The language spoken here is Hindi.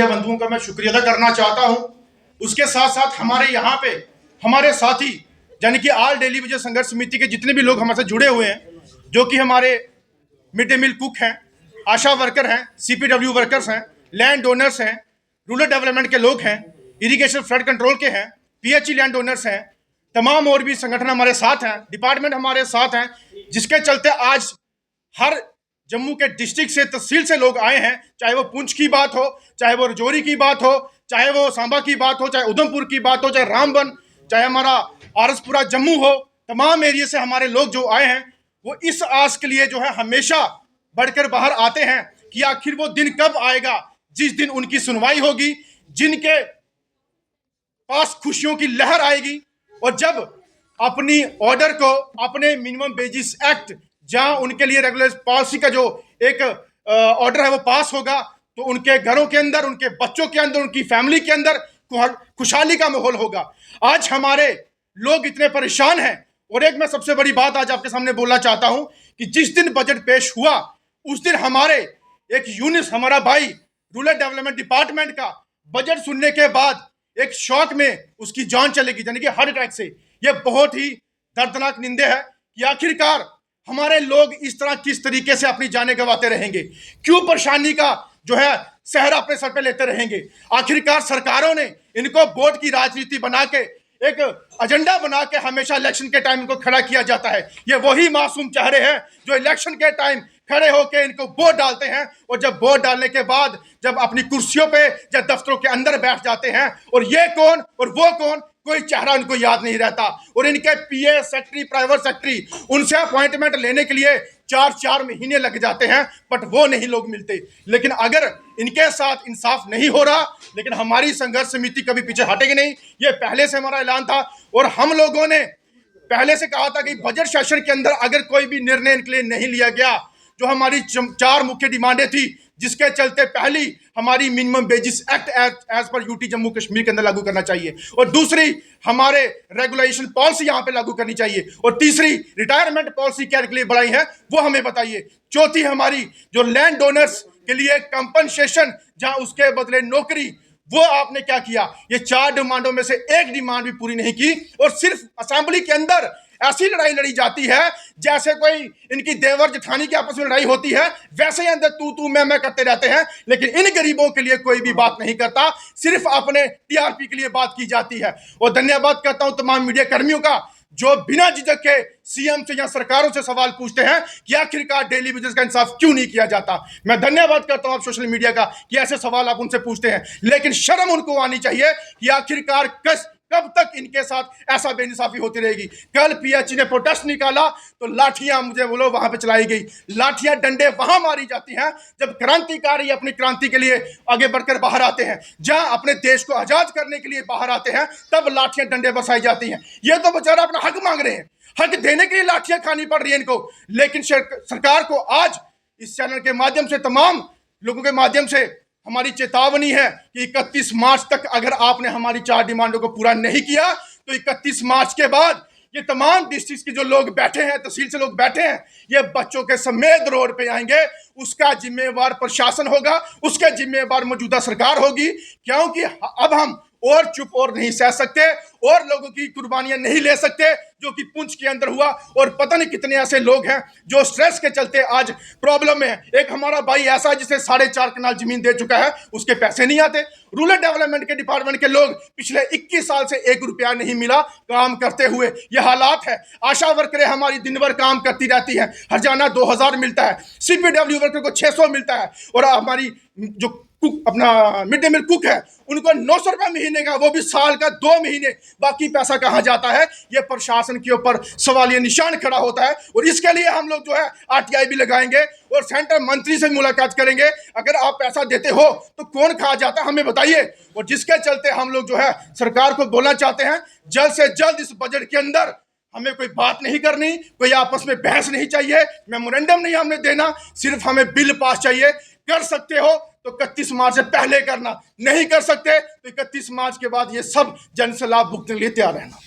मीडिया बंधुओं का मैं शुक्रिया अदा करना चाहता हूं। उसके साथ साथ हमारे यहाँ पे हमारे साथी यानी कि ऑल दिल्ली विजय संघर्ष समिति के जितने भी लोग हमारे साथ जुड़े हुए हैं, जो कि हमारे मिड डे मील कुक हैं, आशा वर्कर हैं, CPW वर्कर्स हैं, लैंड डोनर्स हैं, रूरल डेवलपमेंट के लोग हैं, इरिगेशन फ्लड कंट्रोल के हैं, PHE लैंड डोनर्स हैं, तमाम और भी संगठन हमारे साथ हैं, डिपार्टमेंट हमारे साथ हैं, जिसके चलते आज हर जम्मू के डिस्ट्रिक्ट से, तहसील से लोग आए हैं। चाहे वो पुंछ की बात हो, चाहे वो रजौरी की बात हो, चाहे वो सांबा की बात हो, चाहे उधमपुर की बात हो, चाहे रामबन, चाहे हमारा आरसपुरा जम्मू हो, तमाम एरिया से हमारे लोग जो आए हैं वो इस आस के लिए जो है हमेशा बढ़कर बाहर आते हैं कि आखिर वो दिन कब आएगा जिस दिन उनकी सुनवाई होगी, जिनके पास खुशियों की लहर आएगी, और जब अपनी ऑर्डर को, अपने मिनिमम वेजेस एक्ट, जहां उनके लिए रेगुलर पॉलिसी का जो एक ऑर्डर है वो पास होगा, तो उनके घरों के अंदर, उनके बच्चों के अंदर, उनकी फैमिली के अंदर खुशहाली का माहौल होगा। आज हमारे लोग इतने परेशान हैं। और एक मैं सबसे बड़ी बात आज आपके सामने बोलना चाहता हूं कि जिस दिन बजट पेश हुआ उस दिन हमारे एक यूनिस, हमारा भाई रूरल डेवलपमेंट डिपार्टमेंट का बजट सुनने के बाद एक शौक में उसकी जान चलेगी, यानी कि हार्ट अटैक से। यह बहुत ही दर्दनाक निंदे है कि आखिरकार हमारे लोग इस तरह किस तरीके से अपनी जानें गंवाते रहेंगे, क्यों परेशानी का जो है सहरा अपने सर पे लेते रहेंगे। आखिरकार सरकारों ने इनको वोट की राजनीति बना के, एक एजेंडा बना के हमेशा इलेक्शन के टाइम इनको खड़ा किया जाता है। ये वही मासूम चेहरे हैं जो इलेक्शन के टाइम खड़े होकर इनको वोट डालते हैं, और जब वोट डालने के बाद जब अपनी कुर्सियों पे या दफ्तरों के अंदर बैठ जाते हैं, और ये कौन और वो कौन, कोई चेहरा उनको याद नहीं रहता। और इनके PA सेक्रेटरी, प्राइवेट सेक्रेटरी, उनसे अपॉइंटमेंट लेने के लिए 4-4 महीने लग जाते हैं, बट वो नहीं लोग मिलते। लेकिन अगर इनके साथ इंसाफ नहीं हो रहा, लेकिन हमारी संघर्ष समिति कभी पीछे हटेगी नहीं। ये पहले से हमारा ऐलान था, और हम लोगों ने पहले से कहा था कि बजट सेशन के अंदर अगर कोई भी निर्णय इनके लिए नहीं लिया गया, जो हमारी 4 मुख्य डिमांडें थी, जिसके चलते पहली हमारी मिनिमम वेजेस एक्ट एज पर UT जम्मू कश्मीर के अंदर लागू करना चाहिए, और दूसरी हमारे रेगुलेशन पॉलिसी यहां पे लागू करनी चाहिए, और तीसरी रिटायरमेंट पॉलिसी क्या के लिए बढ़ाई है वो हमें बताइए। चौथी हमारी जो लैंड डोनर्स के लिए कंपनसेशन, जहां उसके बदले नौकरी, वो आपने क्या किया। ये 4 डिमांडों में से एक डिमांड भी पूरी नहीं की, और सिर्फ असेंबली के अंदर ऐसी लड़ाई लड़ी जाती है जैसे कोई इनकी देवर जेठानी की आपस में लड़ाई होती है, वैसे ही अंदर तू मैं करते रहते हैं। लेकिन इन गरीबों के लिए कोई भी बात नहीं करता, सिर्फ अपने TRP के लिए बात की जाती है। और धन्यवाद करता हूं तमाम मीडिया कर्मियों का जो बिना झिझक के CM से या सरकारों से सवाल पूछते हैं कि आखिरकार डेली बिजनेस का इंसाफ क्यों नहीं किया जाता। मैं धन्यवाद करता हूं आप सोशल मीडिया का कि ऐसे सवाल आप उनसे पूछते हैं, लेकिन शर्म उनको आनी चाहिए कि आखिरकार कब तक इनके साथ ऐसा बेइंसाफी होती रहेगी। कल PHE ने प्रोटेस्ट निकाला तो लाठियां, मुझे बोलो, वहां पे चलाई गई, लाठियां डंडे वहां मारी जाती हैं जब क्रांतिकारी अपनी क्रांति के लिए आगे बढ़कर बाहर आते हैं, जहां अपने देश को आजाद करने के लिए बाहर आते हैं, तब लाठियां डंडे बरसाई जाती हैं। ये तो बेचारा अपना हक मांग रहे हैं, हक देने के लिए लाठियां खानी पड़ रही है इनको। लेकिन सरकार को आज इस चैनल के माध्यम से, तमाम लोगों के माध्यम से हमारी चेतावनी है कि 31 मार्च तक अगर आपने हमारी 4 डिमांडों को पूरा नहीं किया तो 31 मार्च के बाद ये तमाम डिस्ट्रिक्ट के जो लोग बैठे हैं, तहसील से लोग बैठे हैं, ये बच्चों के समेत रोड पे आएंगे। उसका जिम्मेवार प्रशासन होगा, उसके जिम्मेवार मौजूदा सरकार होगी, क्योंकि अब हम और चुप और नहीं सह सकते, और लोगों की कुर्बानियां नहीं ले सकते जो कि पुंछ के अंदर हुआ। और पता नहीं कितने ऐसे लोग हैं जो स्ट्रेस के चलते आज प्रॉब्लम में है। एक हमारा भाई ऐसा जिसे 4.5 कनाल जमीन दे चुका है, उसके पैसे नहीं आते। रूरल डेवलपमेंट के डिपार्टमेंट के लोग पिछले 21 साल से 1 रुपया नहीं मिला काम करते हुए, ये हालात है। आशा वर्करें हमारी दिन भर काम करती रहती है, हरजाना 2000 मिलता है, CPW वर्कर को 600 मिलता है, और हमारी जो कुक, अपना मिड डे मील कुक है, उनको 900 रुपये महीने का, वो भी साल का 2 महीने। बाकी पैसा कहाँ जाता है, ये प्रशासन के ऊपर सवालिया निशान खड़ा होता है। और इसके लिए हम लोग जो है RTI भी लगाएंगे और सेंट्रल मंत्री से मुलाकात करेंगे। अगर आप पैसा देते हो तो कौन खा जाता है हमें बताइए। और जिसके चलते हम लोग जो है सरकार को बोलना चाहते हैं, जल्द से जल्द इस बजट के अंदर हमें कोई बात नहीं करनी, कोई आपस में बहस नहीं चाहिए, मेमोरेंडम नहीं हमने देना, सिर्फ हमें बिल पास चाहिए। कर सकते हो तो 31 मार्च से पहले करना, नहीं कर सकते तो 31 मार्च के बाद ये सब जन से लाभ भुगतने के लिए तैयार रहना।